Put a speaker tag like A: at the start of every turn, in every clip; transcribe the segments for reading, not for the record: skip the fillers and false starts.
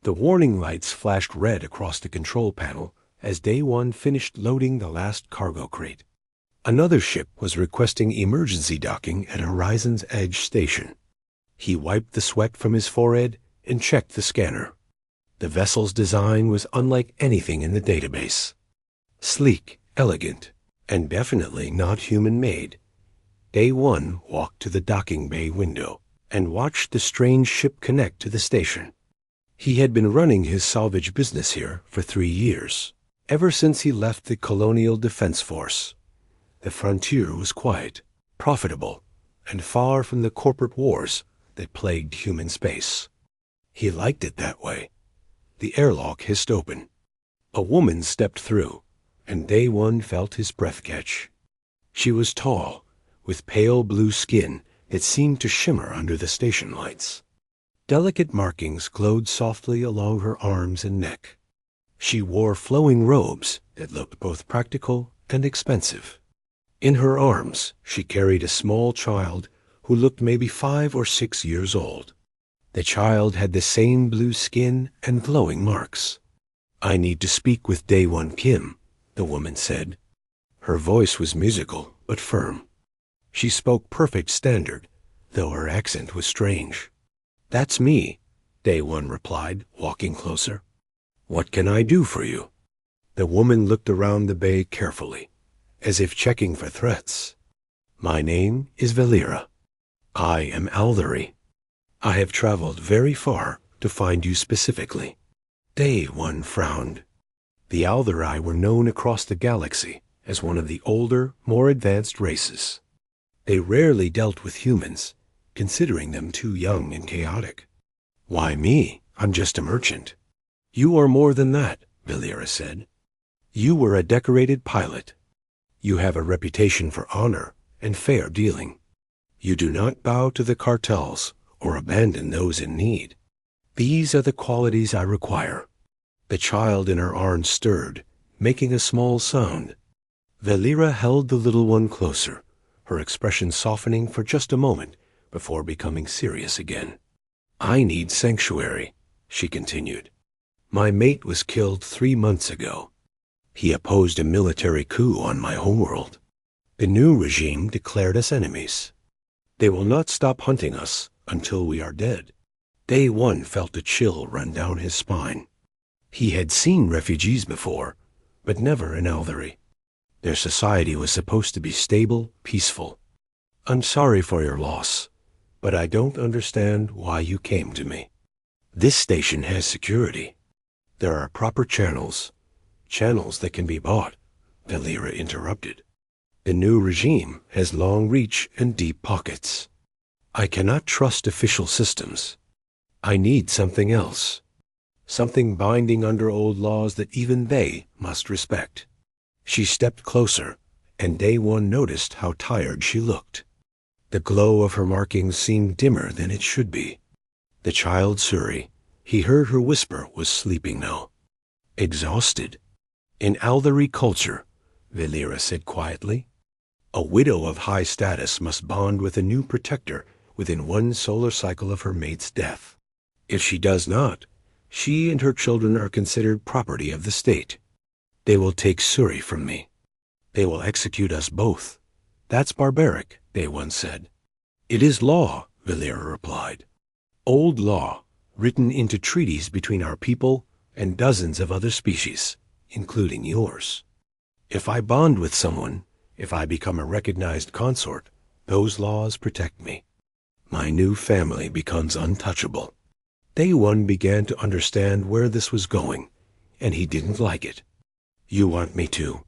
A: The warning lights flashed red across the control panel as Day One finished loading the last cargo crate. Another ship was requesting emergency docking at Horizon's Edge station. He wiped the sweat from his forehead and checked the scanner. The vessel's design was unlike anything in the database. Sleek, elegant, and definitely not human-made. Day One walked to the docking bay window and watched the strange ship connect to the station. He had been running his salvage business here for 3 years, ever since he left the Colonial Defense Force. The frontier was quiet, profitable, and far from the corporate wars that plagued human space. He liked it that way. The airlock hissed open. A woman stepped through, and Day One felt his breath catch. She was tall, with pale blue skin that seemed to shimmer under the station lights. Delicate markings glowed softly along her arms and neck. She wore flowing robes that looked both practical and expensive. In her arms, she carried a small child who looked maybe 5 or 6 years old. The child had the same blue skin and glowing marks. "I need to speak with Day One Kim," the woman said. Her voice was musical but firm. She spoke perfect standard, though her accent was strange. "That's me," Day One replied, walking closer. "What can I do for you?" The woman looked around the bay carefully, as if checking for threats. "My name is Valera. I am Althery. I have traveled very far to find you specifically." Day One frowned. The Altheri were known across the galaxy as one of the older, more advanced races. They rarely dealt with humans, considering them too young and chaotic. "Why me? I'm just a merchant." "You are more than that," Valera said. "You were a decorated pilot. You have a reputation for honor and fair dealing. You do not bow to the cartels or abandon those in need. These are the qualities I require." The child in her arms stirred, making a small sound. Valera held the little one closer, her expression softening for just a moment before becoming serious again. "I need sanctuary," she continued. "My mate was killed 3 months ago. He opposed a military coup on my homeworld. The new regime declared us enemies. They will not stop hunting us until we are dead." Day One felt a chill run down his spine. He had seen refugees before, but never in Althery. Their society was supposed to be stable, peaceful. "I'm sorry for your loss, but I don't understand why you came to me. This station has security. There are proper channels that can be bought," Valera interrupted. "The new regime has long reach and deep pockets. I cannot trust official systems. I need something else. Something binding under old laws that even they must respect." She stepped closer, and Day One noticed how tired she looked. The glow of her markings seemed dimmer than it should be. The child Suri, he heard her whisper, was sleeping now. Exhausted. "In Althery culture," Valera said quietly, "a widow of high status must bond with a new protector within 1 solar cycle of her mate's death. If she does not, she and her children are considered property of the state. They will take Suri from me. They will execute us both. That's barbaric," Day One said. "It is law," Valera replied. "Old law, written into treaties between our people and dozens of other species, including yours. If I bond with someone, if I become a recognized consort, those laws protect me. My new family becomes untouchable." Day One began to understand where this was going, and he didn't like it. "You want me to?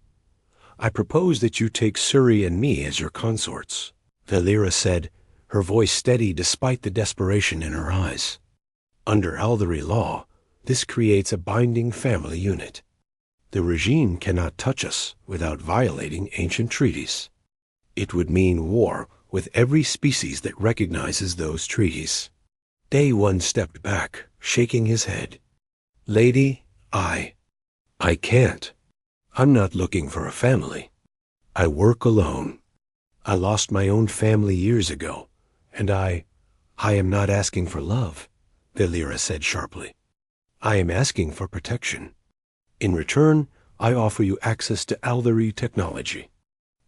A: I propose that you take Suri and me as your consorts," Valera said, her voice steady despite the desperation in her eyes. "Under Althery law, this creates a binding family unit. The regime cannot touch us without violating ancient treaties. It would mean war with every species that recognizes those treaties." Day One stepped back, shaking his head. "Lady, I can't. I'm not looking for a family. I work alone. I lost my own family years ago, and I am not asking for love," Valera said sharply. I am asking for protection. In return, I offer you access to Aldari technology,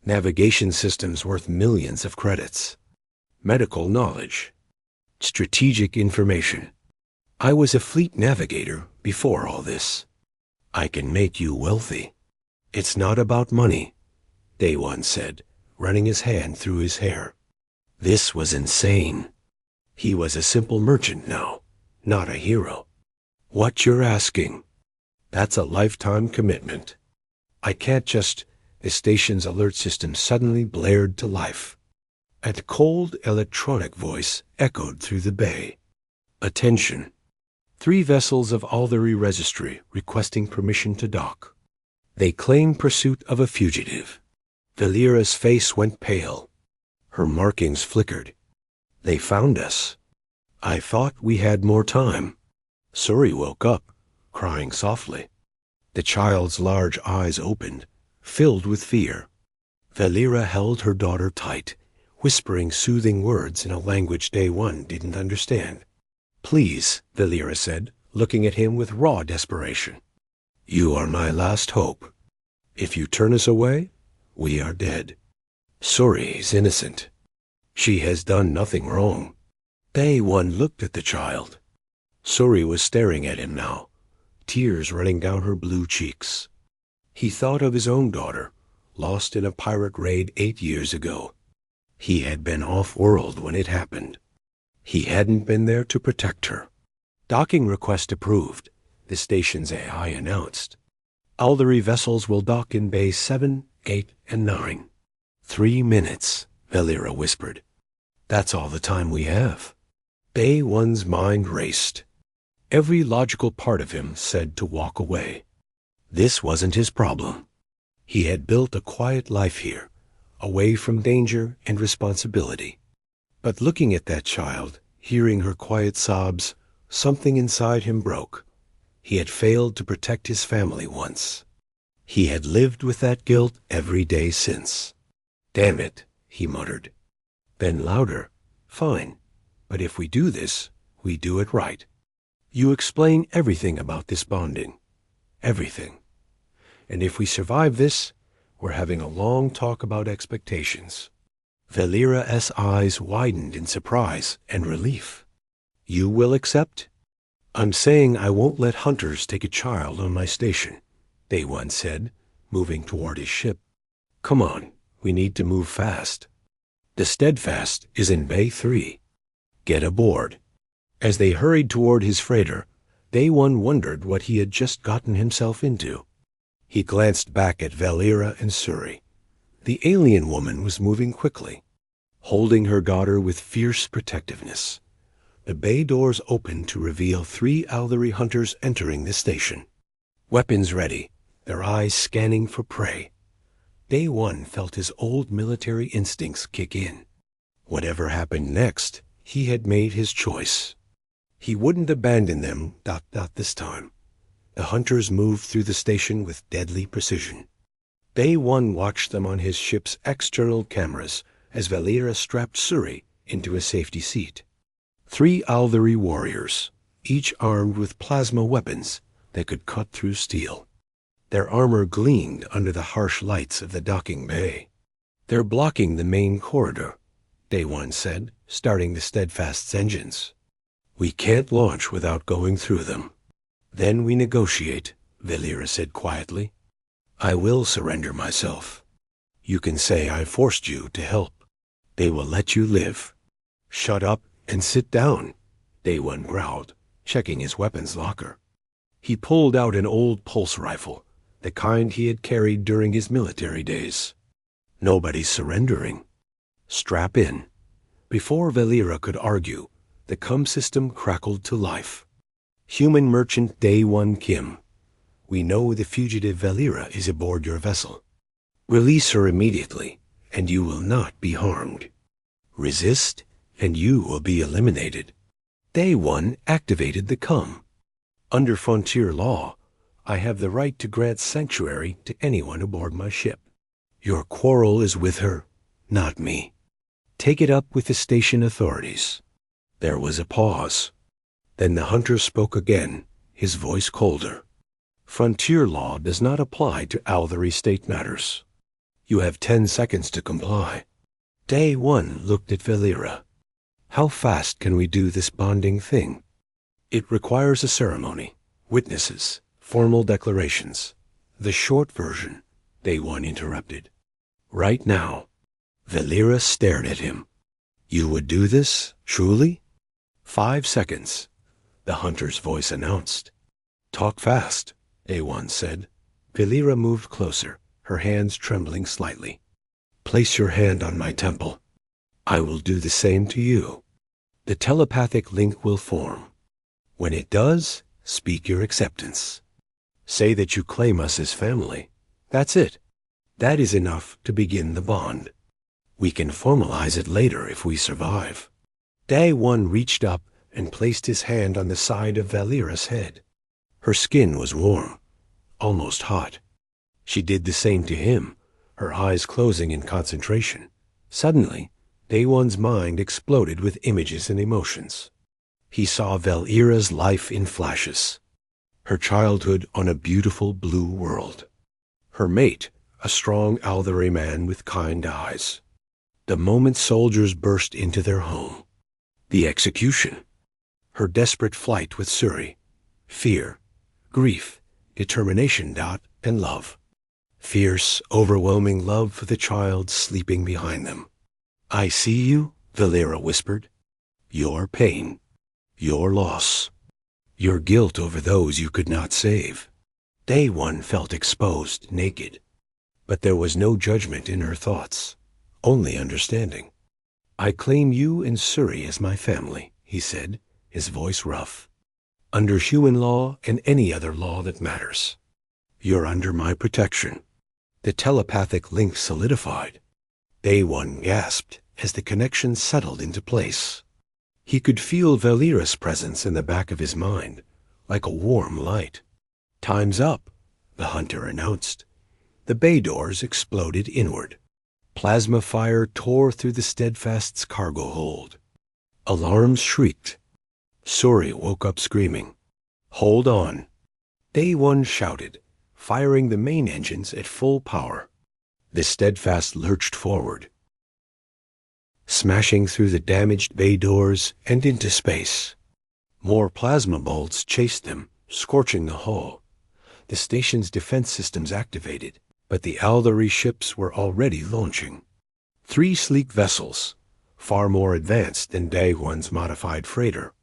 A: navigation systems worth millions of credits, medical knowledge, strategic information. I was a fleet navigator before all this. I can make you wealthy. It's not about money, Day One said, running his hand through his hair. This was insane. He was a simple merchant now, not a hero. What you're asking? That's a lifetime commitment. I can't just... The station's alert system suddenly blared to life. A cold electronic voice echoed through the bay. Attention. 3 vessels of Aldari Registry requesting permission to dock. They claim pursuit of a fugitive. Valera's face went pale. Her markings flickered. They found us. I thought we had more time. Suri woke up, crying softly. The child's large eyes opened, filled with fear. Valera held her daughter tight, whispering soothing words in a language Day One didn't understand. Please, Valera said, looking at him with raw desperation. You are my last hope. If you turn us away, we are dead. Suri is innocent. She has done nothing wrong. Day One looked at the child. Suri was staring at him now, tears running down her blue cheeks. He thought of his own daughter, lost in a pirate raid 8 years ago. He had been off-world when it happened. He hadn't been there to protect her. Docking request approved, the station's AI announced. Aldari vessels will dock in Bay 7, 8, and 9. 3 minutes, Valera whispered. That's all the time we have. Day One's mind raced. Every logical part of him said to walk away. This wasn't his problem. He had built a quiet life here, away from danger and responsibility. But looking at that child, hearing her quiet sobs, something inside him broke. He had failed to protect his family once. He had lived with that guilt every day since. Damn it, he muttered. Then louder, fine, but if we do this, we do it right. You explain everything about this bonding. Everything. And if we survive this, we're having a long talk about expectations. Valera's eyes widened in surprise and relief. You will accept? I'm saying I won't let hunters take a child on my station, Day One said, moving toward his ship. Come on, we need to move fast. The Steadfast is in Bay 3. Get aboard. As they hurried toward his freighter, Day One wondered what he had just gotten himself into. He glanced back at Valera and Suri. The alien woman was moving quickly, holding her daughter with fierce protectiveness. The bay doors opened to reveal 3 Aldari hunters entering the station. Weapons ready, their eyes scanning for prey. Day One felt his old military instincts kick in. Whatever happened next, he had made his choice. He wouldn't abandon them, this time. The hunters moved through the station with deadly precision. Day One watched them on his ship's external cameras as Valera strapped Suri into a safety seat. 3 Aldari warriors, each armed with plasma weapons that could cut through steel. Their armor gleamed under the harsh lights of the docking bay. They're blocking the main corridor, Day One said, starting the Steadfast's engines. We can't launch without going through them. Then we negotiate, Valera said quietly. I will surrender myself. You can say I forced you to help. They will let you live. Shut up and sit down, Day One growled, checking his weapons locker. He pulled out an old pulse rifle, the kind he had carried during his military days. Nobody's surrendering. Strap in. Before Valera could argue, the comm system crackled to life. Human merchant Day One Kim. We know the fugitive Valera is aboard your vessel. Release her immediately, and you will not be harmed. Resist, and you will be eliminated. Day One activated the comm. Under frontier law, I have the right to grant sanctuary to anyone aboard my ship. Your quarrel is with her, not me. Take it up with the station authorities. There was a pause. Then the hunter spoke again, his voice colder. Frontier law does not apply to Althery state matters. You have 10 seconds to comply. Day 1 looked at Valera. How fast can we do this bonding thing? It requires a ceremony, witnesses, formal declarations. The short version, Day 1 interrupted. Right now. Valera stared at him. You would do this, truly? 5 seconds, the hunter's voice announced. Talk fast, A1 said. Valera moved closer, her hands trembling slightly. Place your hand on my temple. I will do the same to you. The telepathic link will form. When it does, speak your acceptance. Say that you claim us as family. That's it. That is enough to begin the bond. We can formalize it later if we survive. Day 1 reached up and placed his hand on the side of Valera's head. Her skin was warm, almost hot. She did the same to him, her eyes closing in concentration. Suddenly, Day 1's mind exploded with images and emotions. He saw Valera's life in flashes. Her childhood on a beautiful blue world. Her mate, a strong Althery man with kind eyes. The moment soldiers burst into their home. The execution. Her desperate flight with Suri. Fear, grief, determination, and love. Fierce, overwhelming love for the child sleeping behind them. I see you, Valera whispered. Your pain. Your loss. Your guilt over those you could not save. Day 1 felt exposed, naked. But there was no judgment in her thoughts, only understanding. I claim you and Suri as my family, he said, his voice rough. Under human law and any other law that matters. You're under my protection. The telepathic link solidified. Day 1 gasped as the connection settled into place. He could feel Valera's presence in the back of his mind, like a warm light. Time's up, the hunter announced. The bay doors exploded inward. Plasma fire tore through the Steadfast's cargo hold. Alarms shrieked. Suri woke up screaming. Hold on. Day 1 shouted, firing the main engines at full power. The Steadfast lurched forward, smashing through the damaged bay doors and into space. More plasma bolts chased them, scorching the hull. The station's defense systems activated, but the Althery ships were already launching. 3 sleek vessels, far more advanced than Day 1's modified freighter.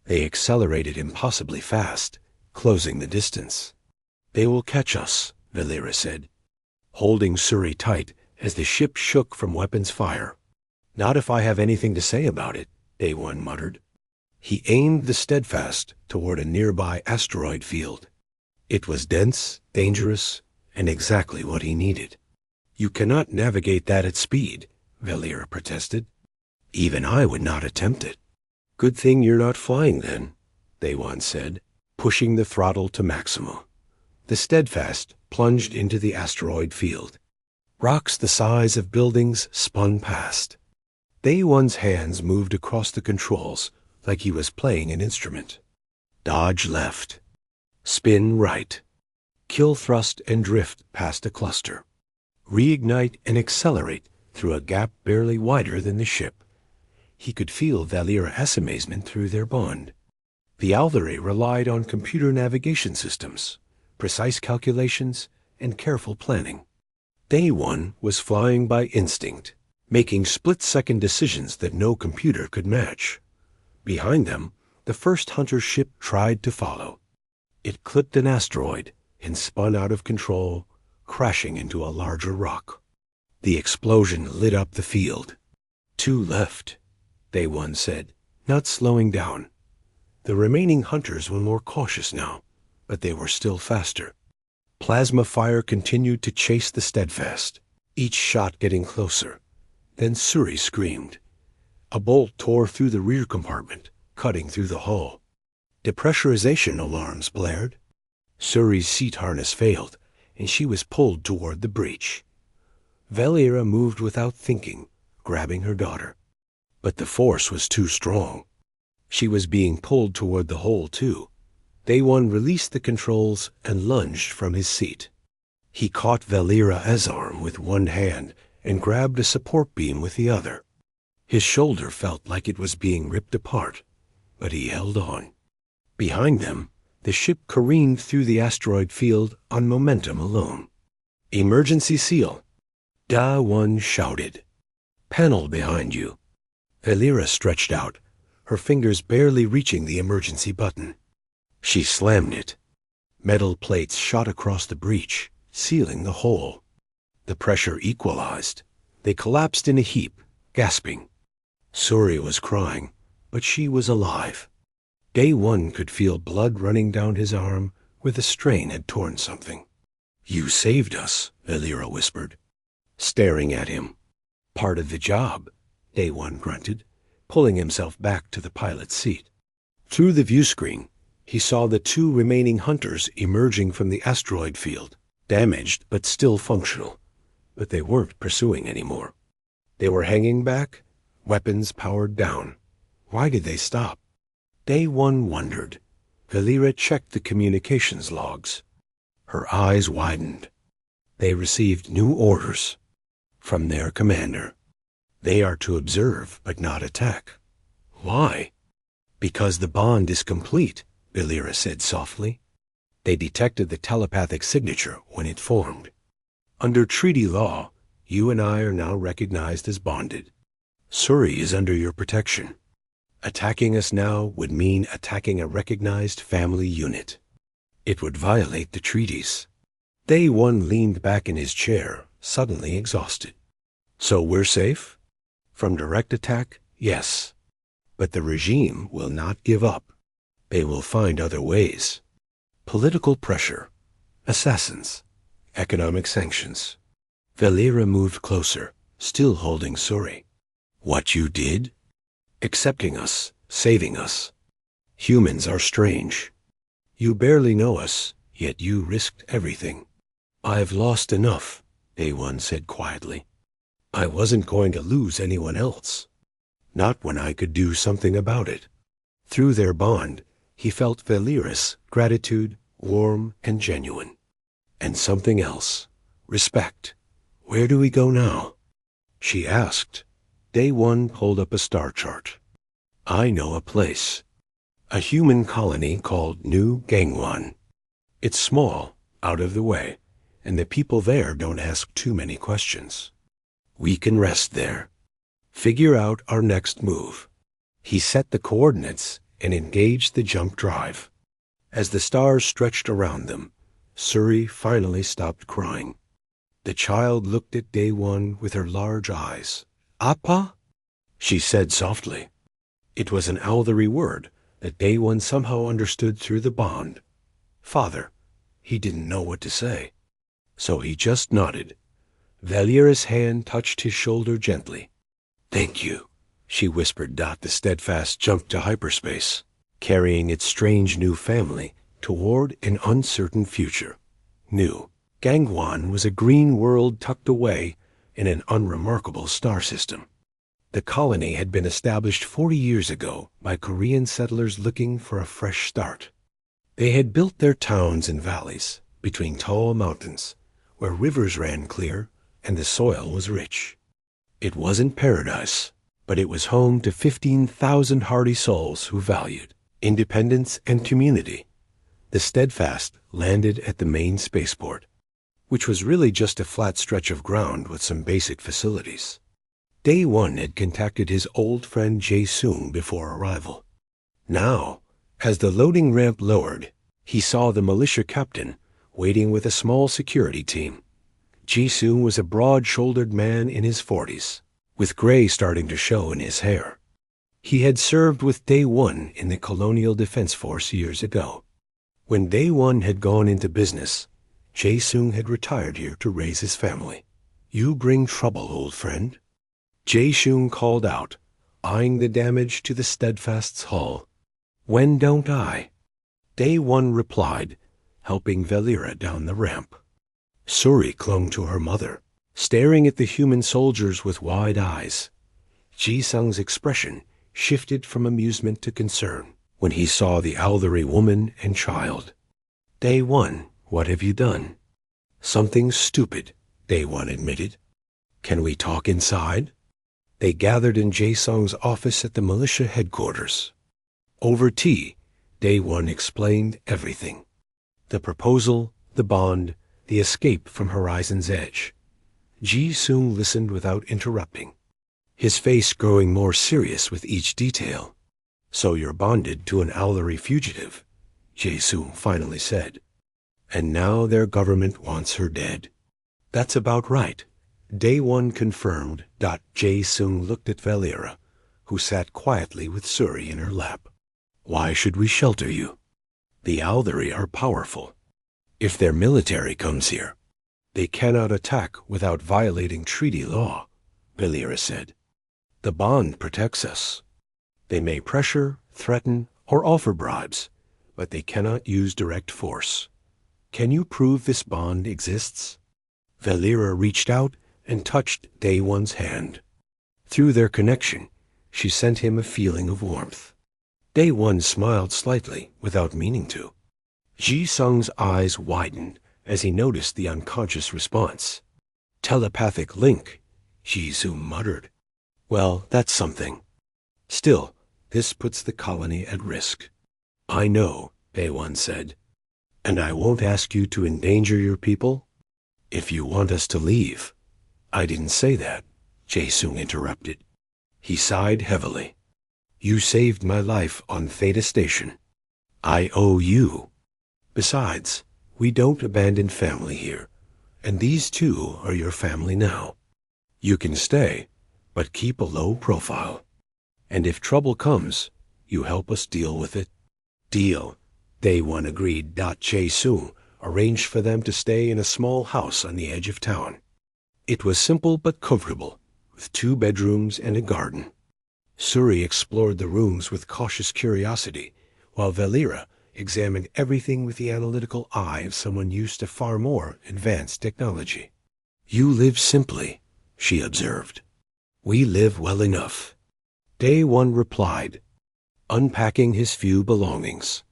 A: They accelerated impossibly fast, closing the distance. They will catch us, Valera said, holding Suri tight as the ship shook from weapons fire. Not if I have anything to say about it, Day 1 muttered. He aimed the Steadfast toward a nearby asteroid field. It was dense, dangerous, and exactly what he needed. You cannot navigate that at speed, Valera protested. Even I would not attempt it. Good thing you're not flying then, Day 1 said, pushing the throttle to maximum. The Steadfast plunged into the asteroid field. Rocks the size of buildings spun past. Day 1's hands moved across the controls like he was playing an instrument. Dodge left. Spin right. Kill thrust and drift past a cluster. Reignite and accelerate through a gap barely wider than the ship. He could feel Valera's amazement through their bond. The Althery relied on computer navigation systems, precise calculations, and careful planning. Day 1 was flying by instinct, making split-second decisions that no computer could match. Behind them, the first hunter ship tried to follow. It clipped an asteroid and spun out of control, crashing into a larger rock. The explosion lit up the field. 2 left, Day 1 said, not slowing down. The remaining hunters were more cautious now, but they were still faster. Plasma fire continued to chase the Steadfast, each shot getting closer. Then Suri screamed. A bolt tore through the rear compartment, cutting through the hull. Depressurization alarms blared. Suri's seat harness failed, and she was pulled toward the breach. Valera moved without thinking, grabbing her daughter. But the force was too strong. She was being pulled toward the hole, too. Day One released the controls and lunged from his seat. He caught Valera's arm with one hand and grabbed a support beam with the other. His shoulder felt like it was being ripped apart, but he held on. Behind them, the ship careened through the asteroid field on momentum alone. "Emergency seal," Da One shouted. "Panel behind you." Valera stretched out, her fingers barely reaching the emergency button. She slammed it. Metal plates shot across the breach, sealing the hole. The pressure equalized. They collapsed in a heap, gasping. Suri was crying, but she was alive. Day One could feel blood running down his arm where the strain had torn something. "You saved us," Valera whispered, staring at him. "Part of the job," Day One grunted, pulling himself back to the pilot's seat. Through the viewscreen, he saw the two remaining hunters emerging from the asteroid field, damaged but still functional. But they weren't pursuing anymore. They were hanging back, weapons powered down. Why did they stop? Day One wondered. Valera checked the communications logs. Her eyes widened. They received new orders from their commander. They are to observe but not attack. Why? "Because the bond is complete," Valera said softly. "They detected the telepathic signature when it formed. Under treaty law, you and I are now recognized as bonded. Suri is under your protection. Attacking us now would mean attacking a recognized family unit. It would violate the treaties." Day One leaned back in his chair, suddenly exhausted. "So we're safe? From direct attack, yes. But the regime will not give up. They will find other ways. Political pressure, assassins, economic sanctions." Valera moved closer, still holding Suri. "What you did? Accepting us, saving us. Humans are strange. You barely know us, yet you risked everything." "I've lost enough," Day One said quietly. "I wasn't going to lose anyone else. Not when I could do something about it." Through their bond, he felt Valera's gratitude, warm and genuine. And something else, respect. "Where do we go now?" she asked. Day One pulled up a star chart. "I know a place. A human colony called New Gangwan. It's small, out of the way, and the people there don't ask too many questions. We can rest there. Figure out our next move." He set the coordinates and engaged the jump drive. As the stars stretched around them, Suri finally stopped crying. The child looked at Day One with her large eyes. "Appa?" she said softly. It was an Aldari word that Day One somehow understood through the bond. "Father." He didn't know what to say. So he just nodded. Valera's hand touched his shoulder gently. "Thank you," she whispered. The Steadfast jumped to hyperspace, carrying its strange new family toward an uncertain future. New Gangwan was a green world tucked away in an unremarkable star system. The colony had been established 40 years ago by Korean settlers looking for a fresh start. They had built their towns in valleys between tall mountains where rivers ran clear and the soil was rich. It wasn't paradise, but it was home to 15,000 hardy souls who valued independence and community. The Steadfast landed at the main spaceport, which was really just a flat stretch of ground with some basic facilities. Day One had contacted his old friend Jae-Sung before arrival. Now, as the loading ramp lowered, he saw the militia captain waiting with a small security team. Jae-Sung was a broad-shouldered man in his 40s, with gray starting to show in his hair. He had served with Day One in the Colonial Defense Force years ago. When Day One had gone into business, Jae-Sung had retired here to raise his family. "You bring trouble, old friend," Jae-Sung called out, eyeing the damage to the Steadfast's hull. "When don't I?" Day One replied, helping Valera down the ramp. Suri clung to her mother, staring at the human soldiers with wide eyes. Ji-sung's expression shifted from amusement to concern. when he saw the elderly woman and child. Day one, what have you done? Something stupid, Day one admitted. Can we talk inside? They gathered in Jae-sung's office at the militia headquarters. Over tea, Day one explained everything. The proposal, the bond, the escape from Horizon's Edge. Ji-sung listened without interrupting, his face growing more serious with each detail. So you're bonded to an elderly fugitive, Jae-sung finally said. And now their government wants her dead. That's about right, Day one confirmed. Jae-sung looked at Valera, who sat quietly with Suri in her lap. Why should we shelter you? The Aldari are powerful. If their military comes here, they cannot attack without violating treaty law, Valera said. The bond protects us. They may pressure, threaten, or offer bribes, but they cannot use direct force. Can you prove this bond exists? Valera reached out and touched Day one's hand. Through their connection, she sent him a feeling of warmth. Day one smiled slightly without meaning to. Ji-sung's eyes widened as he noticed the unconscious response. Telepathic link, Ji-sung muttered. Well, that's something. Still, this puts the colony at risk. I know, Day one said. And I won't ask you to endanger your people if you want us to leave. I didn't say that, Jae-sung interrupted. He sighed heavily. You saved my life on Theta Station. I owe you. Besides, we don't abandon family here, and these two are your family now. You can stay, but keep a low profile. And if trouble comes, you help us deal with it. Deal, Day one agreed. Jae-sung arranged for them to stay in a small house on the edge of town. It was simple but comfortable, with 2 bedrooms and a garden. Suri explored the rooms with cautious curiosity, while Valera examined everything with the analytical eye of someone used to far more advanced technology. You live simply, she observed. We live well enough. Day one replied, unpacking his few belongings.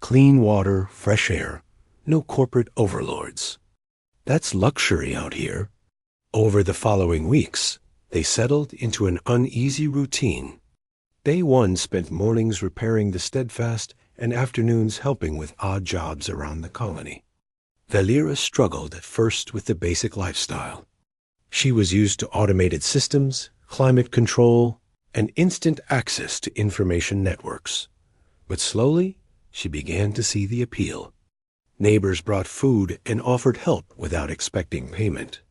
A: Clean water, fresh air, no corporate overlords. That's luxury out here. Over the following weeks, they settled into an uneasy routine. Day one spent mornings repairing the Steadfast and afternoons helping with odd jobs around the colony. Valera struggled at first with the basic lifestyle. She was used to automated systems, climate control, and instant access to information networks. But slowly, she began to see the appeal. Neighbors brought food and offered help without expecting payment.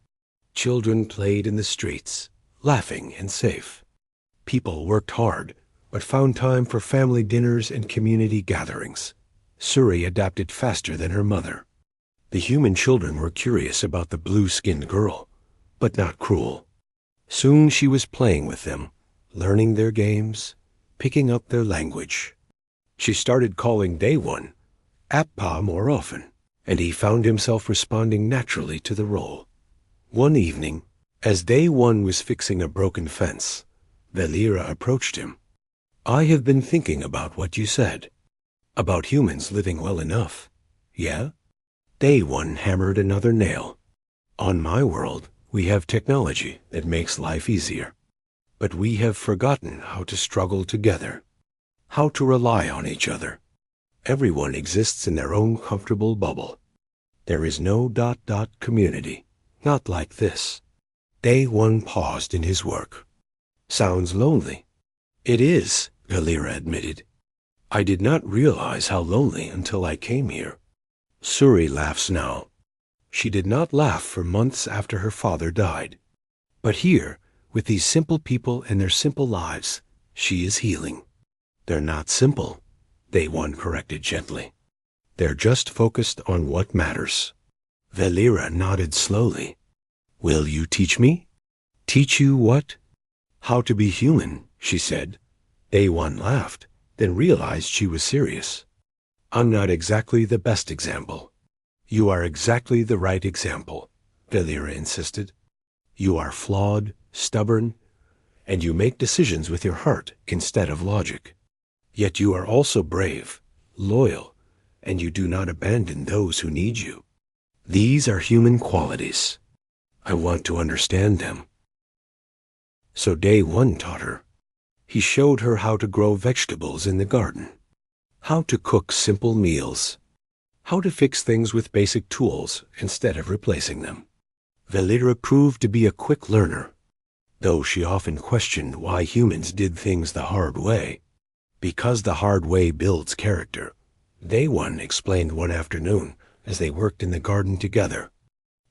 A: Children played in the streets, laughing and safe. People worked hard, but found time for family dinners and community gatherings. Suri adapted faster than her mother. The human children were curious about the blue-skinned girl, but not cruel. Soon she was playing with them, learning their games, picking up their language. She started calling Day one Appa more often, and he found himself responding naturally to the role. One evening, as Day one was fixing a broken fence, Valera approached him. I have been thinking about what you said, about humans living well enough. Yeah? Day one hammered another nail. On my world, we have technology that makes life easier. But we have forgotten how to struggle together, how to rely on each other. Everyone exists in their own comfortable bubble. There is no ... community. Not like this. Day one paused in his work. Sounds lonely. It is, Valera admitted. I did not realize how lonely until I came here. Suri laughs now. She did not laugh for months after her father died. But here, with these simple people and their simple lives, she is healing. They're not simple, Day one corrected gently. They're just focused on what matters. Valera nodded slowly. Will you teach me? Teach you what? How to be human, she said. Day one laughed, then realized she was serious. I'm not exactly the best example. You are exactly the right example, Valera insisted. You are flawed, stubborn, and you make decisions with your heart instead of logic. Yet you are also brave, loyal, and you do not abandon those who need you. These are human qualities. I want to understand them." So day one taught her. He showed her how to grow vegetables in the garden, how to cook simple meals, how to fix things with basic tools instead of replacing them. Valera proved to be a quick learner, though she often questioned why humans did things the hard way. Because the hard way builds character, Day One explained one afternoon as they worked in the garden together.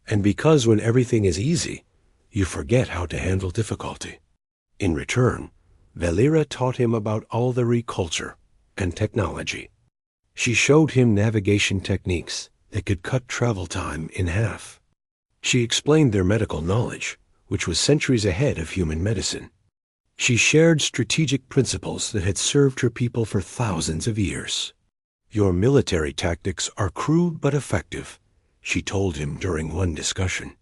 A: And because when everything is easy, you forget how to handle difficulty. In return, Valera taught him about Aldari culture and technology. She showed him navigation techniques that could cut travel time in half. She explained their medical knowledge, which was centuries ahead of human medicine. She shared strategic principles that had served her people for thousands of years. "Your military tactics are crude but effective," she told him during one discussion.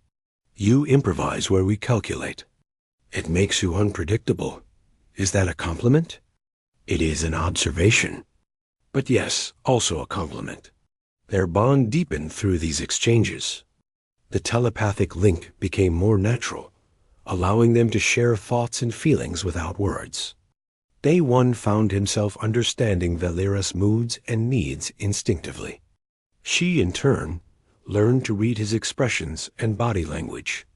A: "You improvise where we calculate. It makes you unpredictable. Is that a compliment?" "It is an observation. But yes, also a compliment." Their bond deepened through these exchanges. The telepathic link became more natural, allowing them to share thoughts and feelings without words. Day One found himself understanding Valera's moods and needs instinctively. She, in turn, learned to read his expressions and body language.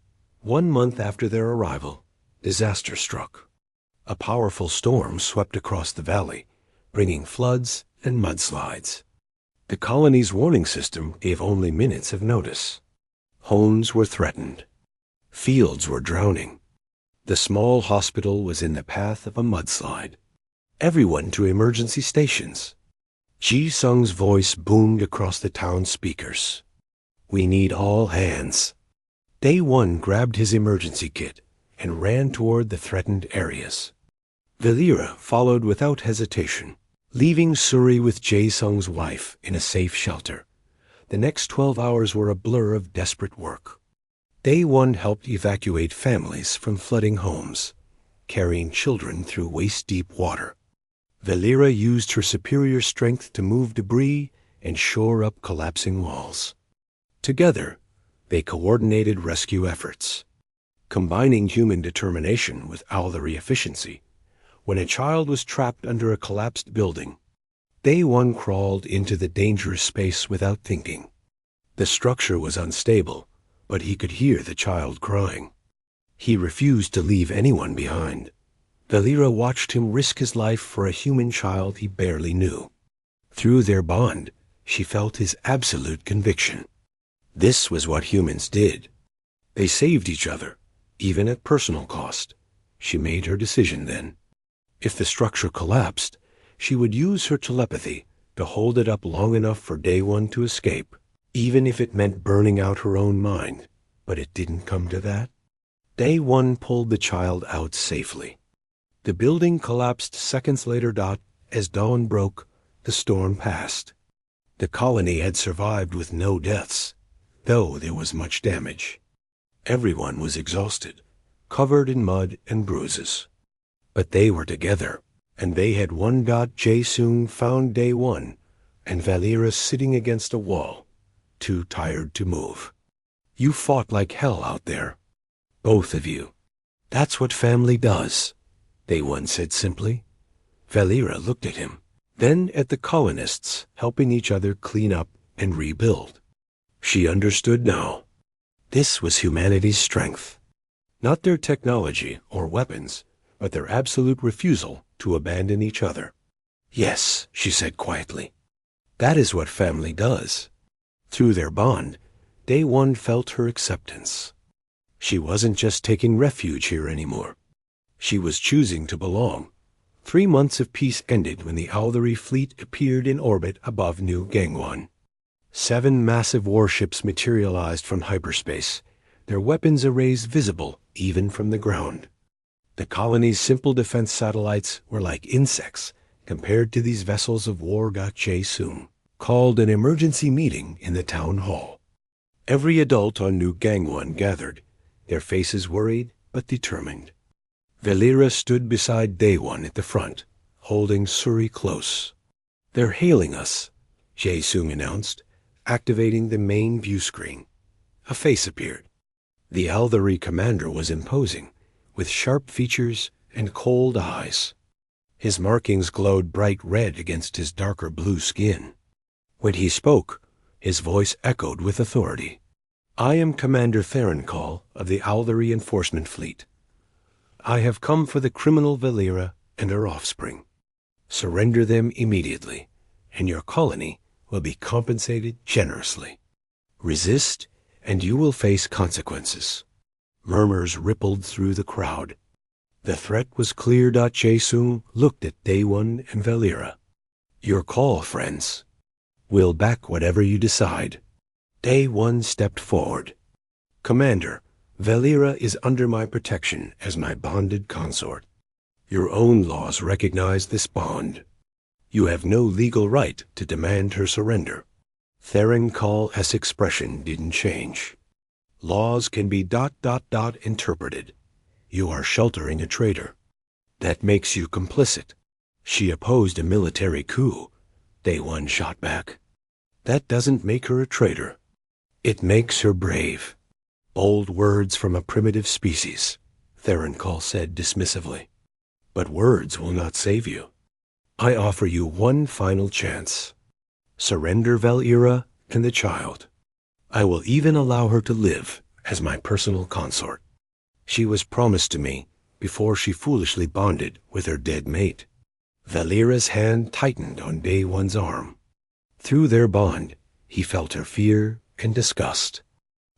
A: 1 month after their arrival, disaster struck. A powerful storm swept across the valley, bringing floods and mudslides. The colony's warning system gave only minutes of notice. Homes were threatened. Fields were drowning. The small hospital was in the path of a mudslide. "Everyone to emergency stations." Ji Sung's voice boomed across the town speakers. "We need all hands." Day One grabbed his emergency kit and ran toward the threatened areas. Valera followed without hesitation, leaving Suri with Jae Sung's wife in a safe shelter. The next 12 hours were a blur of desperate work. Day One helped evacuate families from flooding homes, carrying children through waist-deep water. Valera used her superior strength to move debris and shore up collapsing walls. Together, they coordinated rescue efforts, combining human determination with Aldari efficiency. When a child was trapped under a collapsed building, Day One crawled into the dangerous space without thinking. The structure was unstable, but he could hear the child crying. He refused to leave anyone behind. Valera watched him risk his life for a human child he barely knew. Through their bond, she felt his absolute conviction. This was what humans did. They saved each other, even at personal cost. She made her decision then. If the structure collapsed, she would use her telepathy to hold it up long enough for Day One to escape, even if it meant burning out her own mind. But it didn't come to that. Day One pulled the child out safely. The building collapsed seconds later. As dawn broke, the storm passed. The colony had survived with no deaths, though there was much damage. Everyone was exhausted, covered in mud and bruises. But they were together, and they had won. Jae Sung found Day One and Valera sitting against a wall, too tired to move. "You fought like hell out there, both of you. That's what family does," Day One said simply. Valera looked at him, then at the colonists helping each other clean up and rebuild. She understood now. This was humanity's strength. Not their technology or weapons, but their absolute refusal to abandon each other. "Yes," she said quietly. "That is what family does." Through their bond, Day One felt her acceptance. She wasn't just taking refuge here anymore. She was choosing to belong. 3 months of peace ended when the Aldari fleet appeared in orbit above New Gangwon. 7 massive warships materialized from hyperspace, their weapons arrays visible even from the ground. The colony's simple defense satellites were like insects compared to these vessels of war. Jae Sung called an emergency meeting in the town hall. Every adult on New Gangwon gathered, their faces worried but determined. Valera stood beside Day One at the front, holding Suri close. "They're hailing us," Jae-sung announced, activating the main view screen. A face appeared. The Aldari commander was imposing, with sharp features and cold eyes. His markings glowed bright red against his darker blue skin. When he spoke, his voice echoed with authority. "I am Commander Therankal of the Aldari Enforcement Fleet. I have come for the criminal Valera and her offspring. Surrender them immediately, and your colony will be compensated generously. Resist, and you will face consequences." Murmurs rippled through the crowd. The threat was clear. Jae-sung looked at Daewon and Valera. "Your call, friends. We'll back whatever you decide." Daewon stepped forward. "Commander, Valera is under my protection as my bonded consort. Your own laws recognize this bond. You have no legal right to demand her surrender." Therankal's expression didn't change. "Laws can be ... interpreted. You are sheltering a traitor. That makes you complicit." "She opposed a military coup," Daewon shot back. "That doesn't make her a traitor. It makes her brave." "Bold words from a primitive species," Therankal said dismissively. "But words will not save you. I offer you one final chance. Surrender Valera and the child. I will even allow her to live as my personal consort. She was promised to me before she foolishly bonded with her dead mate." Valera's hand tightened on Daewon's arm. Through their bond, he felt her fear and disgust.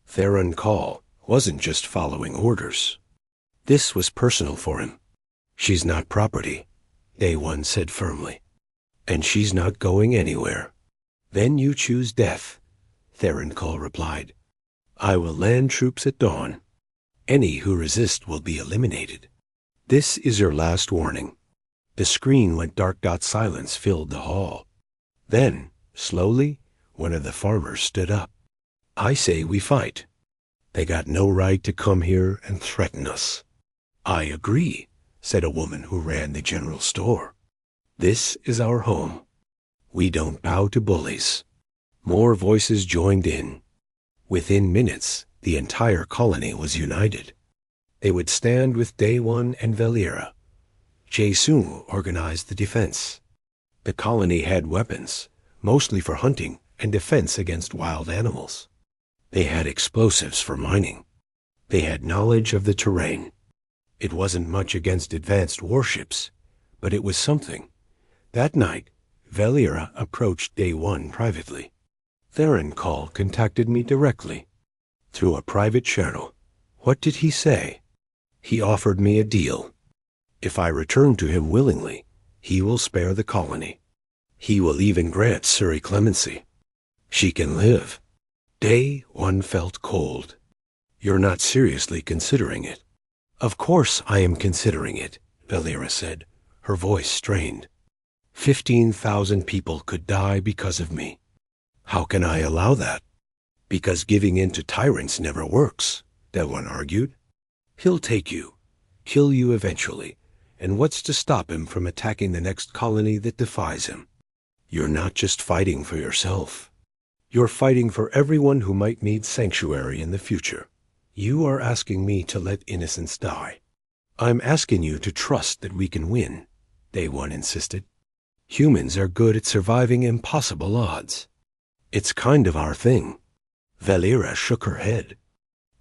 A: Therankal wasn't just following orders. This was personal for him. "She's not property," Daewon said firmly. "And she's not going anywhere." "Then you choose death," Therankal replied. "I will land troops at dawn. Any who resist will be eliminated. This is your last warning." The screen went dark. Silence filled the hall. Then, slowly, one of the farmers stood up. "I say we fight. They got no right to come here and threaten us." "I agree," said a woman who ran the general store. "This is our home. We don't bow to bullies." More voices joined in. Within minutes, the entire colony was united. They would stand with Daewon and Valera. Jae-sung organized the defense. The colony had weapons, mostly for hunting and defense against wild animals. They had explosives for mining. They had knowledge of the terrain. It wasn't much against advanced warships, but it was something. That night, Valera approached Daewon privately. "Therankal contacted me directly, through a private channel." "What did he say?" "He offered me a deal. If I return to him willingly, he will spare the colony. He will even grant Suri clemency. She can live." Daewon felt cold. "You're not seriously considering it?" "Of course I am considering it," Valera said, her voice strained. 15,000 people could die because of me. How can I allow that?" "Because giving in to tyrants never works," Daewon argued. "He'll take you, kill you eventually, and what's to stop him from attacking the next colony that defies him? You're not just fighting for yourself. You're fighting for everyone who might need sanctuary in the future. You are asking me to let innocents die." "I'm asking you to trust that we can win," Daewon insisted. "Humans are good at surviving impossible odds. It's kind of our thing." Valera shook her head.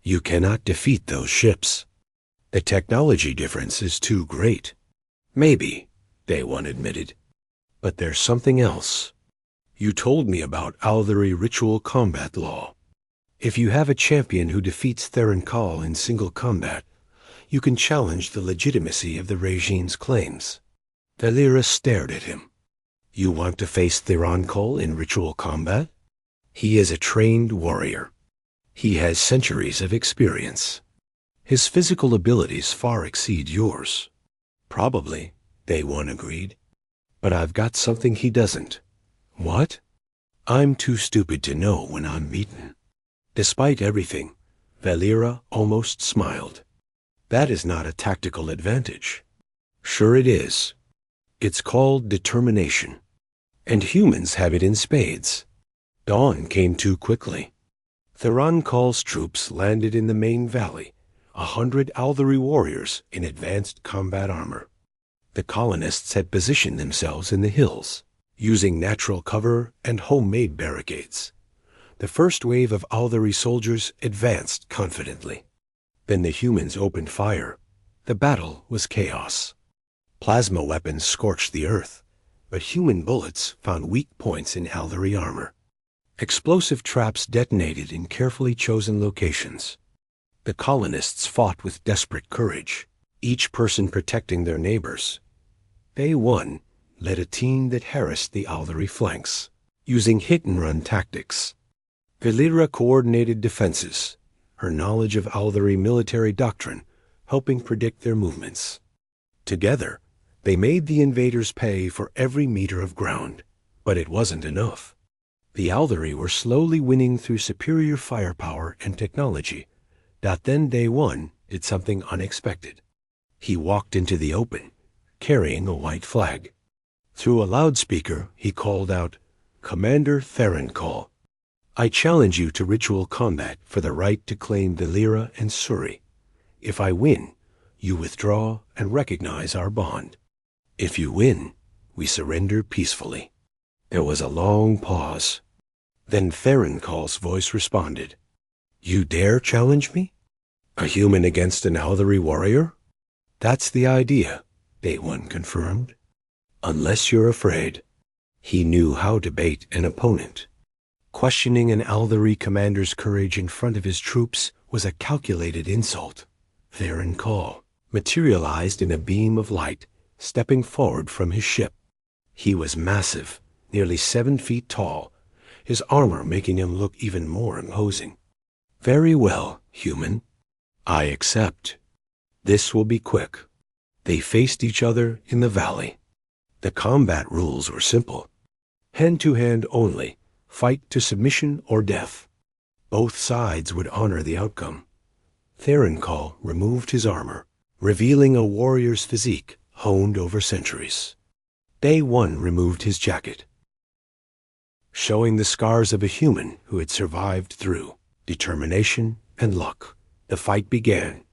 A: "You cannot defeat those ships. The technology difference is too great." "Maybe," Daewon admitted. "But there's something else. You told me about Aldari ritual combat law. If you have a champion who defeats Therankal in single combat, you can challenge the legitimacy of the regime's claims." Valera stared at him. "You want to face Therankal in ritual combat? He is a trained warrior. He has centuries of experience. His physical abilities far exceed yours." "Probably," Daewon agreed. "But I've got something he doesn't." "What?" "I'm too stupid to know when I'm beaten." Despite everything, Valera almost smiled. "That is not a tactical advantage." "Sure it is. It's called determination, and humans have it in spades. Dawn came too quickly. Theronkal's troops landed in the main valley, 100 Aldari warriors in advanced combat armor. The colonists had positioned themselves in the hills, using natural cover and homemade barricades. The first wave of Aldari soldiers advanced confidently. Then the humans opened fire. The battle was chaos. Plasma weapons scorched the earth, but human bullets found weak points in Aldari armor. Explosive traps detonated in carefully chosen locations. The colonists fought with desperate courage, each person protecting their neighbors. Day 1 led a team that harassed the Aldari flanks, using hit-and-run tactics. Valera coordinated defenses, her knowledge of Aldari military doctrine helping predict their movements. Together, they made the invaders pay for every meter of ground, but it wasn't enough. The Aldari were slowly winning through superior firepower and technology. Then Day 1 did something unexpected. He walked into the open, carrying a white flag. Through a loudspeaker, he called out, "Commander Theronkal, I challenge you to ritual combat for the right to claim Valera and Suri. If I win, you withdraw and recognize our bond. If you win, we surrender peacefully." There was a long pause. Then Theronkal's voice responded, "You dare challenge me? A human against an Aldari warrior?" "That's the idea," Day 1 confirmed. "Unless you're afraid." He knew how to bait an opponent. Questioning an Aldari commander's courage in front of his troops was a calculated insult. Theronkal materialized in a beam of light, stepping forward from his ship. He was massive, nearly 7 feet tall, his armor making him look even more imposing. "Very well, human. I accept. This will be quick." They faced each other in the valley. The combat rules were simple. Hand-to-hand only, fight to submission or death. Both sides would honor the outcome. Theronkal removed his armor, revealing a warrior's physique honed over centuries. Day 1 removed his jacket, showing the scars of a human who had survived through determination and luck. The fight began.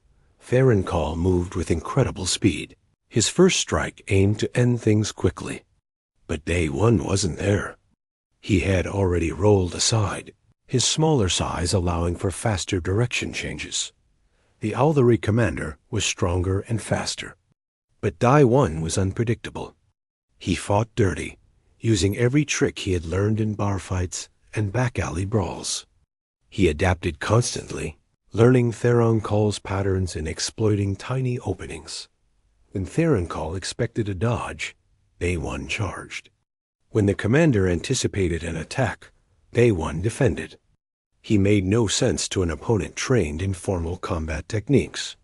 A: Theronkal moved with incredible speed. His first strike aimed to end things quickly. But Day 1 wasn't there. He had already rolled aside, his smaller size allowing for faster direction changes. The Aldari commander was stronger and faster. But Day 1 was unpredictable. He fought dirty, using every trick he had learned in bar fights and back-alley brawls. He adapted constantly, learning Theronkal's patterns and exploiting tiny openings. When Theronkal expected a dodge, Day 1 charged. When the commander anticipated an attack, Day 1 defended. He made no sense to an opponent trained in formal combat techniques,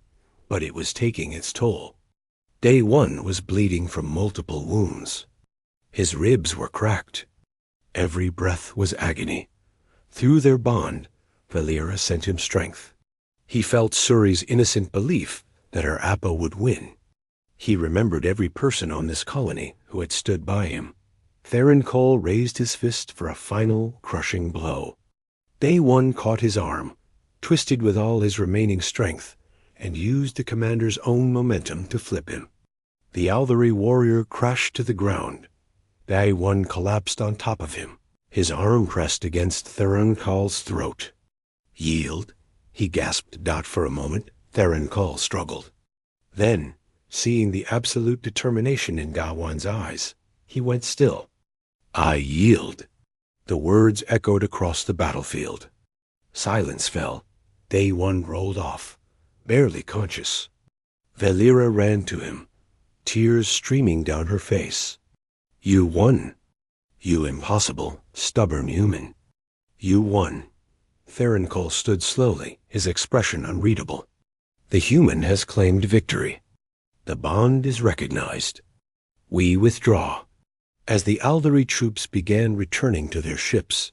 A: but it was taking its toll. Day 1 was bleeding from multiple wounds. His ribs were cracked. Every breath was agony. Through their bond, Valera sent him strength. He felt Suri's innocent belief that her Appa would win. He remembered every person on this colony who had stood by him. Theronkal raised his fist for a final, crushing blow. Day 1 caught his arm, twisted with all his remaining strength, and used the commander's own momentum to flip him. The Aldari warrior crashed to the ground. Day 1 collapsed on top of him, his arm pressed against Theronkal's throat. "Yield," he gasped out for a moment. Theronkal struggled. Then, seeing the absolute determination in Day 1's eyes, he went still. "I yield." The words echoed across the battlefield. Silence fell. Day 1 rolled off, barely conscious. Valera ran to him, tears streaming down her face. "You won. You impossible, stubborn human. You won." Theronkal stood slowly, his expression unreadable. "The human has claimed victory. The bond is recognized. We withdraw." As the Aldari troops began returning to their ships,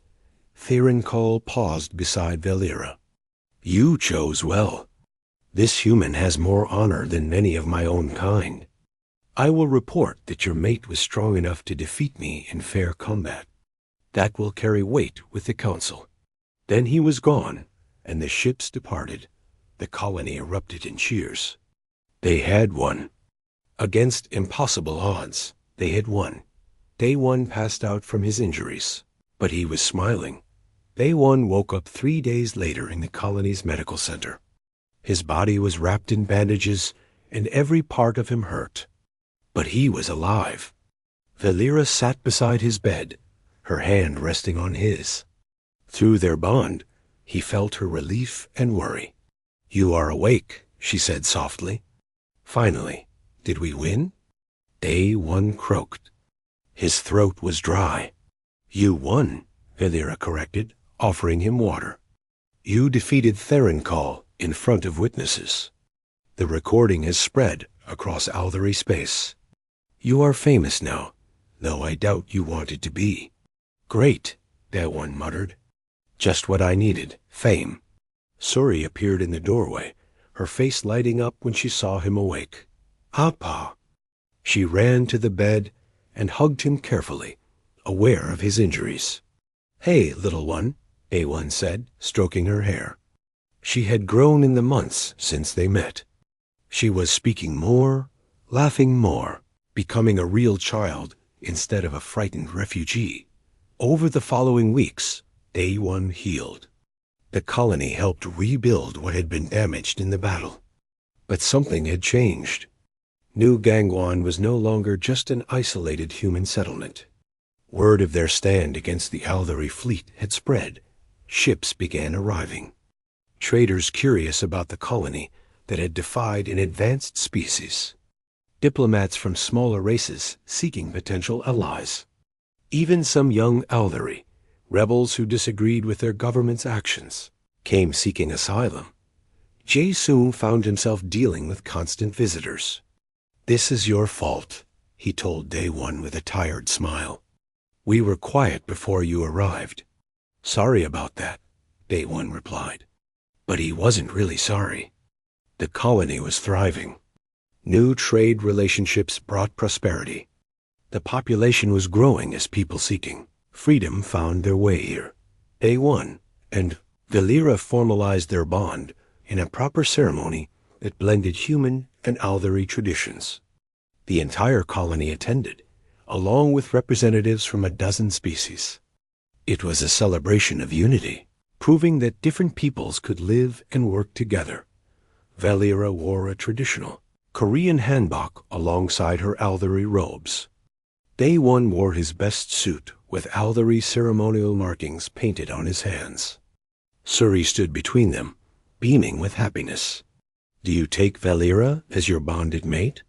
A: Theronkal paused beside Valera. "You chose well. This human has more honor than many of my own kind. I will report that your mate was strong enough to defeat me in fair combat. That will carry weight with the council." Then he was gone, and the ships departed. The colony erupted in cheers. They had won. Against impossible odds, they had won. Day One passed out from his injuries, but he was smiling. Day One woke up 3 days later in the colony's medical center. His body was wrapped in bandages, and every part of him hurt. But he was alive. Valera sat beside his bed, her hand resting on his. Through their bond, he felt her relief and worry. "You are awake," she said softly. "Finally, did we win?" Day One croaked. His throat was dry. "You won," Valera corrected, offering him water. "You defeated Therinkal in front of witnesses. The recording has spread across Althery space. You are famous now, though I doubt you wanted to be." "Great," that one muttered. "Just what I needed, fame." Suri appeared in the doorway, her face lighting up when she saw him awake. "Appa!" She ran to the bed and hugged him carefully, aware of his injuries. "Hey, little one," A1 said, stroking her hair. She had grown in the months since they met. She was speaking more, laughing more, becoming a real child instead of a frightened refugee. Over the following weeks, Day One healed. The colony helped rebuild what had been damaged in the battle. But something had changed. New Gangwon was no longer just an isolated human settlement. Word of their stand against the Althery fleet had spread. Ships began arriving. Traders curious about the colony that had defied an advanced species. Diplomats from smaller races seeking potential allies. Even some young Althery, rebels who disagreed with their government's actions, came seeking asylum. Jae-sung found himself dealing with constant visitors. "This is your fault," he told Day One with a tired smile. "We were quiet before you arrived." "Sorry about that," Day One replied. But he wasn't really sorry. The colony was thriving. New trade relationships brought prosperity. The population was growing as people seeking freedom found their way here. Day One and Valera formalized their bond in a proper ceremony that blended human and Althery traditions. The entire colony attended, along with representatives from a dozen species. It was a celebration of unity, proving that different peoples could live and work together. Valera wore a traditional Korean hanbok alongside her Althery robes. Day One wore his best suit with Althery ceremonial markings painted on his hands. Suri stood between them, beaming with happiness. "Do you take Valera as your bonded mate?"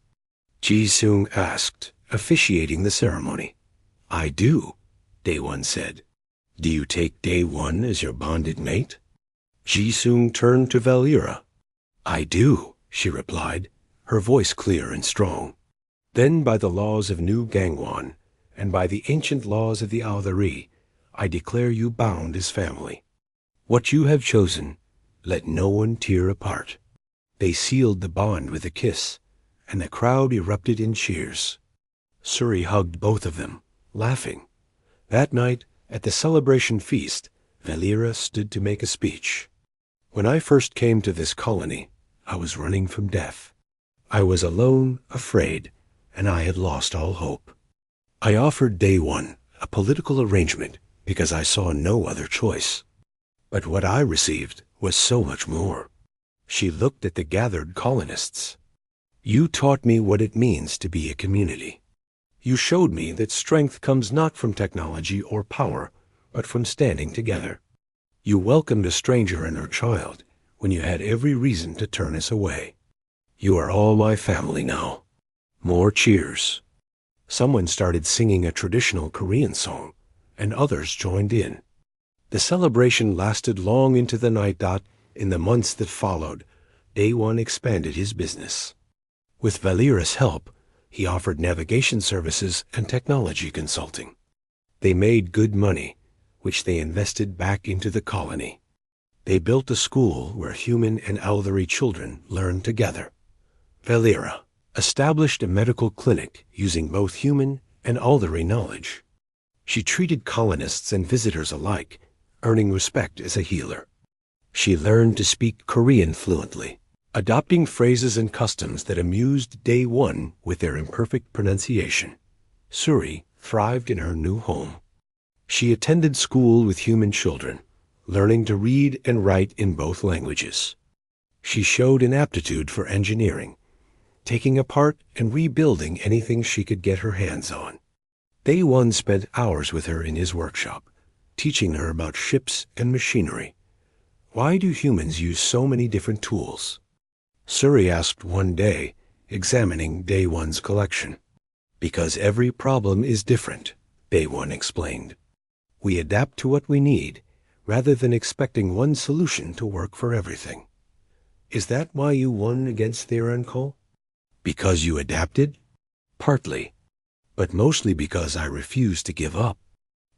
A: Ji-sung asked, officiating the ceremony. "I do," Day One said. "Do you take Day One as your bonded mate?" Ji-sung turned to Valera. "I do," she replied, her voice clear and strong. "Then by the laws of New Gangwon, and by the ancient laws of the Althery, I declare you bound as family. What you have chosen, let no one tear apart." They sealed the bond with a kiss, and the crowd erupted in cheers. Suri hugged both of them, laughing. That night, at the celebration feast, Valera stood to make a speech. "When I first came to this colony, I was running from death. I was alone, afraid, and I had lost all hope. I offered Day One a political arrangement because I saw no other choice. But what I received was so much more." She looked at the gathered colonists. "You taught me what it means to be a community. You showed me that strength comes not from technology or power, but from standing together. You welcomed a stranger and her child when you had every reason to turn us away. You are all my family now." More cheers. Someone started singing a traditional Korean song, and others joined in. The celebration lasted long into the night. In the months that followed, Day One expanded his business. With Valera's help, he offered navigation services and technology consulting. They made good money, which they invested back into the colony. They built a school where human and Althery children learned together. Valera, established a medical clinic using both human and Aldari knowledge. She treated colonists and visitors alike, earning respect as a healer. She learned to speak Korean fluently, adopting phrases and customs that amused Day One with their imperfect pronunciation. Suri thrived in her new home. She attended school with human children, learning to read and write in both languages. She showed an aptitude for engineering, taking apart and rebuilding anything she could get her hands on. Day One spent hours with her in his workshop, teaching her about ships and machinery. Why do humans use so many different tools? Suri asked one day, examining Day One's collection. Because every problem is different, Day One explained. We adapt to what we need, rather than expecting one solution to work for everything. Is that why you won against Theorencol? Because you adapted? Partly, but mostly because I refused to give up.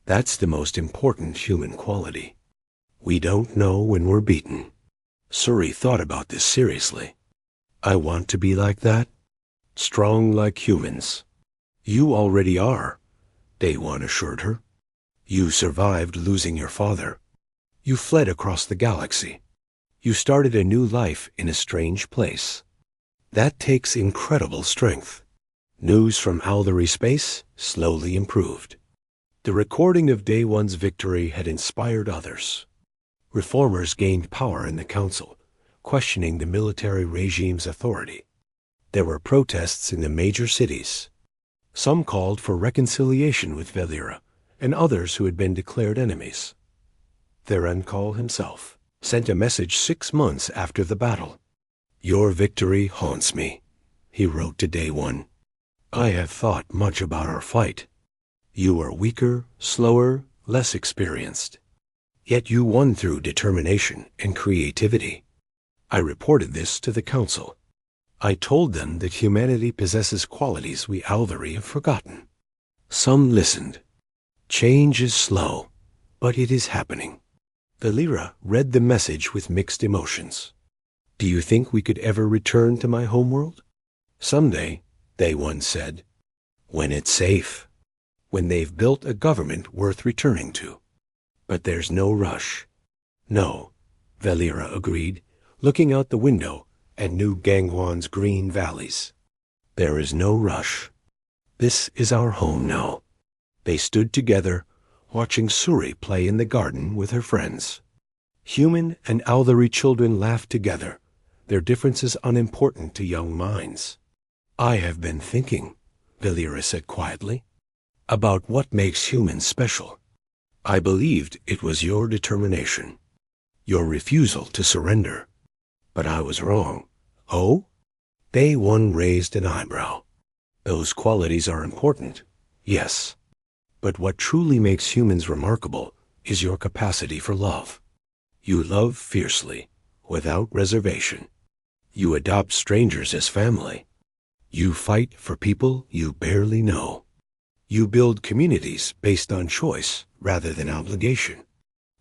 A: That's the most important human quality. We don't know when we're beaten. Suri thought about this seriously. I want to be like that, strong like humans. You already are, Day One assured her. You survived losing your father. You fled across the galaxy. You started a new life in a strange place. That takes incredible strength. News from Aldari space slowly improved. The recording of Day One's victory had inspired others. Reformers gained power in the council, questioning the military regime's authority. There were protests in the major cities. Some called for reconciliation with Velira and others who had been declared enemies. Theorencol himself sent a message 6 months after the battle. Your victory haunts me, he wrote to Day One. I have thought much about our fight. You are weaker, slower, less experienced. Yet you won through determination and creativity. I reported this to the council. I told them that humanity possesses qualities we Aldari have forgotten. Some listened. Change is slow, but it is happening. Velira read the message with mixed emotions. Do you think we could ever return to my homeworld? Someday, Day One said. When it's safe. When they've built a government worth returning to. But there's no rush. No, Velira agreed, looking out the window at New Gangwon's green valleys. There is no rush. This is our home now. They stood together, watching Suri play in the garden with her friends. Human and Aldari children laughed together, their differences unimportant to young minds. I have been thinking, Velira said quietly, about what makes humans special. I believed it was your determination, your refusal to surrender. But I was wrong. Oh? Day One raised an eyebrow. Those qualities are important, yes. But what truly makes humans remarkable is your capacity for love. You love fiercely, without reservation. You adopt strangers as family. You fight for people you barely know. You build communities based on choice rather than obligation.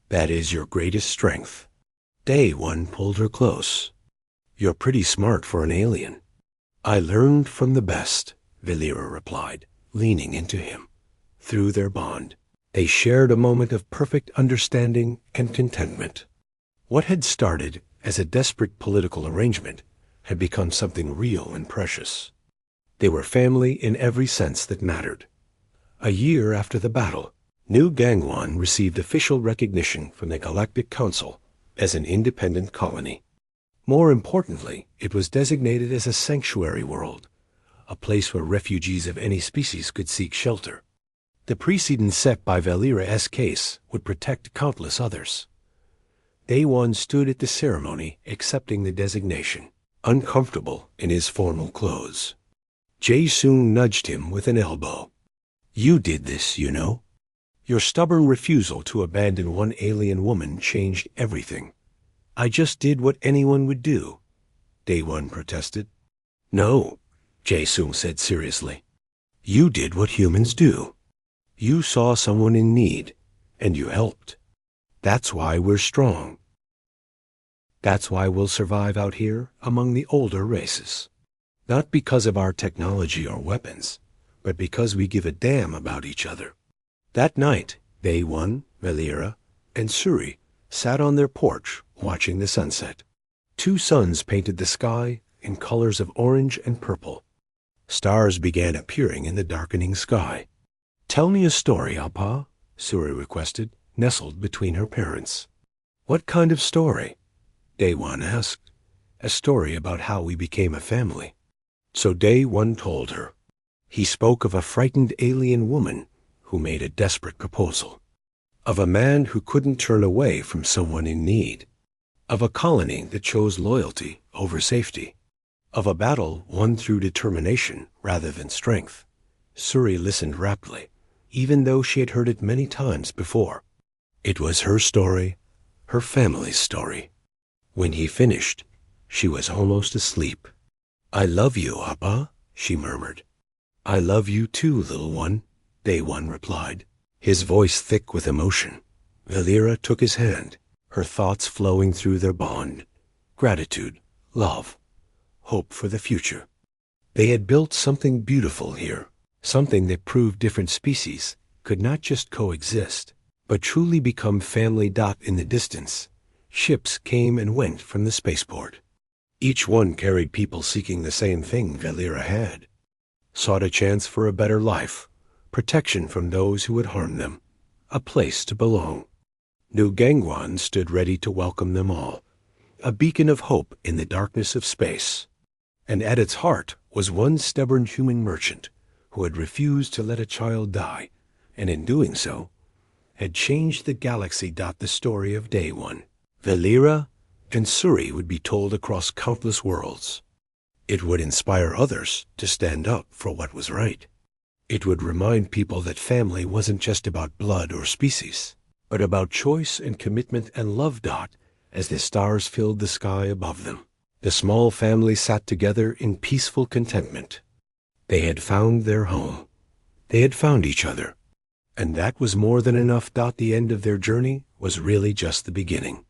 A: That is your greatest strength. Day One pulled her close. You're pretty smart for an alien. I learned from the best, Velira replied, leaning into him. Through their bond, they shared a moment of perfect understanding and contentment. What had started as a desperate political arrangement had become something real and precious. They were family in every sense that mattered. A year after the battle, New Gangwon received official recognition from the Galactic Council as an independent colony. More importantly, it was designated as a sanctuary world, a place where refugees of any species could seek shelter. The precedent set by Velira's case would protect countless others. Day One stood at the ceremony accepting the designation, uncomfortable in his formal clothes. Jae-sung nudged him with an elbow. You did this, you know. Your stubborn refusal to abandon one alien woman changed everything. I just did what anyone would do, Day One protested. No, Jae-sung said seriously. You did what humans do. You saw someone in need, and you helped. That's why we're strong. That's why we'll survive out here among the older races. Not because of our technology or weapons, but because we give a damn about each other. That night, Day One, Valera, and Suri sat on their porch watching the sunset. Two suns painted the sky in colors of orange and purple. Stars began appearing in the darkening sky. "Tell me a story, Appa," Suri requested, nestled between her parents. "What kind of story?" Day One asked. "A story about how we became a family." So Day One told her. He spoke of a frightened alien woman who made a desperate proposal, of a man who couldn't turn away from someone in need, of a colony that chose loyalty over safety, of a battle won through determination rather than strength. Suri listened raptly, even though she had heard it many times before. It was her story, her family's story. When he finished, she was almost asleep. "I love you, Appa," she murmured. "I love you too, little one," Day One replied, his voice thick with emotion. Valera took his hand, her thoughts flowing through their bond. Gratitude, love, hope for the future. They had built something beautiful here, something that proved different species could not just coexist, but truly become family. In the distance, ships came and went from the spaceport. Each one carried people seeking the same thing Valera had, sought a chance for a better life, protection from those who would harm them, a place to belong. New Gangwan stood ready to welcome them all, a beacon of hope in the darkness of space. And at its heart was one stubborn human merchant who had refused to let a child die, and in doing so, had changed the galaxy. The story of Day One, Valera, and Suri would be told across countless worlds. It would inspire others to stand up for what was right. It would remind people that family wasn't just about blood or species, but about choice and commitment and love. As the stars filled the sky above them, the small family sat together in peaceful contentment. They had found their home. They had found each other. And that was more than enough. The end of their journey was really just the beginning.